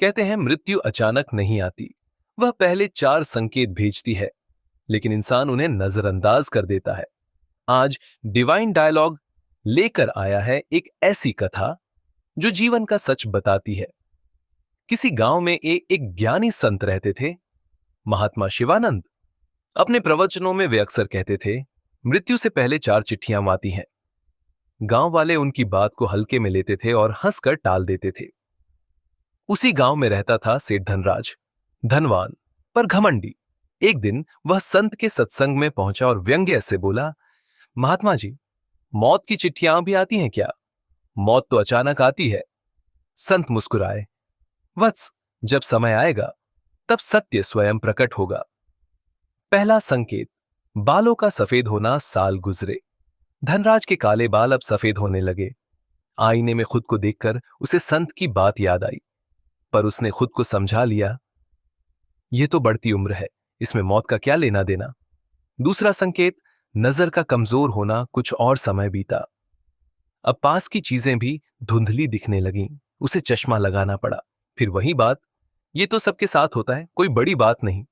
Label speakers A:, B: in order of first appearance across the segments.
A: कहते हैं मृत्यु अचानक नहीं आती। वह पहले 4 संकेत भेजती है, लेकिन इंसान उन्हें नजरअंदाज कर देता है। आज डिवाइन डायलॉग लेकर आया है एक ऐसी कथा जो जीवन का सच बताती है। किसी गांव में एक ज्ञानी संत रहते थे, महात्मा शिवानंद। अपने प्रवचनों में वे अक्सर कहते थे, मृत्यु से पहले 4 चिट्ठियां आती हैं। गांव वाले उनकी बात को हल्के में लेते थे और हंसकर टाल देते थे। उसी गांव में रहता था सेठ धनराज, धनवान पर घमंडी। एक दिन वह संत के सत्संग में पहुंचा और व्यंग्य से बोला, महात्मा जी, मौत की चिट्ठियां भी आती हैं क्या? मौत तो अचानक आती है। संत मुस्कुराए, वत्स, जब समय आएगा तब सत्य स्वयं प्रकट होगा। पहला संकेत, बालों का सफेद होना। साल गुजरे, धनराज के काले बाल अब सफेद होने लगे। आईने में खुद को देखकर उसे संत की बात याद आई, पर उसने खुद को समझा लिया, यह तो बढ़ती उम्र है, इसमें मौत का क्या लेना देना। दूसरा संकेत, नजर का कमजोर होना। कुछ और समय बीता, अब पास की चीजें भी धुंधली दिखने लगीं। उसे चश्मा लगाना पड़ा। फिर वही बात, ये तो सबके साथ होता है, कोई बड़ी बात नहीं।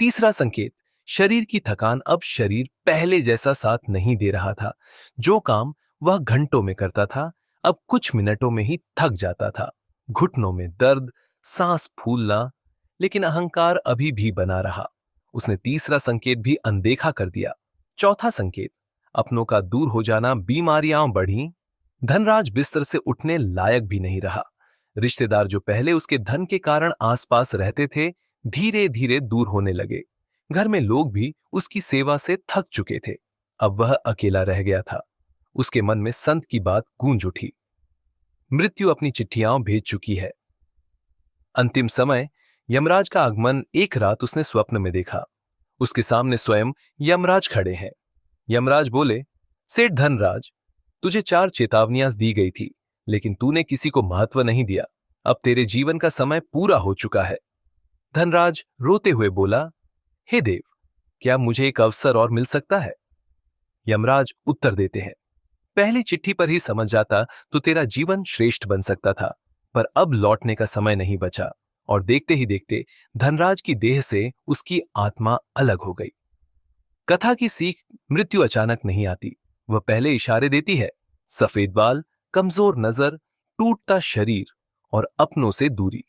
A: तीसरा संकेत, शरीर की थकान। अब शरीर पहले जैसा साथ नहीं दे रहा था। जो काम वह घंटों में करता था, अब कुछ मिनटों में ही थक जाता था। घुटनों में दर्द, सांस फूलना, लेकिन अहंकार अभी भी बना रहा। उसने तीसरा संकेत भी अनदेखा कर दिया। चौथा संकेत, अपनों का दूर हो जाना। बीमारियां बढ़ी, धनराज बिस्तर से उठने लायक भी नहीं रहा। रिश्तेदार जो पहले उसके धन के कारण आसपास रहते थे, धीरे धीरे दूर होने लगे। घर में लोग भी उसकी सेवा से थक चुके थे। अब वह अकेला रह गया था। उसके मन में संत की बात गूंज उठी, मृत्यु अपनी चिट्ठियां भेज चुकी है। अंतिम समय, यमराज का आगमन। एक रात उसने स्वप्न में देखा, उसके सामने स्वयं यमराज खड़े हैं। यमराज बोले, सेठ धनराज, तुझे 4 चेतावनियां दी गई थी, लेकिन तूने किसी को महत्व नहीं दिया। अब तेरे जीवन का समय पूरा हो चुका है। धनराज रोते हुए बोला, हे देव, क्या मुझे एक अवसर और मिल सकता है? यमराज उत्तर देते हैं, पहली चिट्ठी पर ही समझ जाता तो तेरा जीवन श्रेष्ठ बन सकता था, पर अब लौटने का समय नहीं बचा। और देखते ही देखते धनराज की देह से उसकी आत्मा अलग हो गई। कथा की सीख, मृत्यु अचानक नहीं आती, वह पहले इशारे देती है। सफेद बाल, कमजोर नजर, टूटता शरीर और अपनों से दूरी।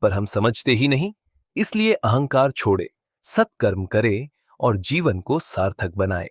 A: पर हम समझते ही नहीं, इसलिए अहंकार छोड़े, सत्कर्म करे और जीवन को सार्थक बनाए।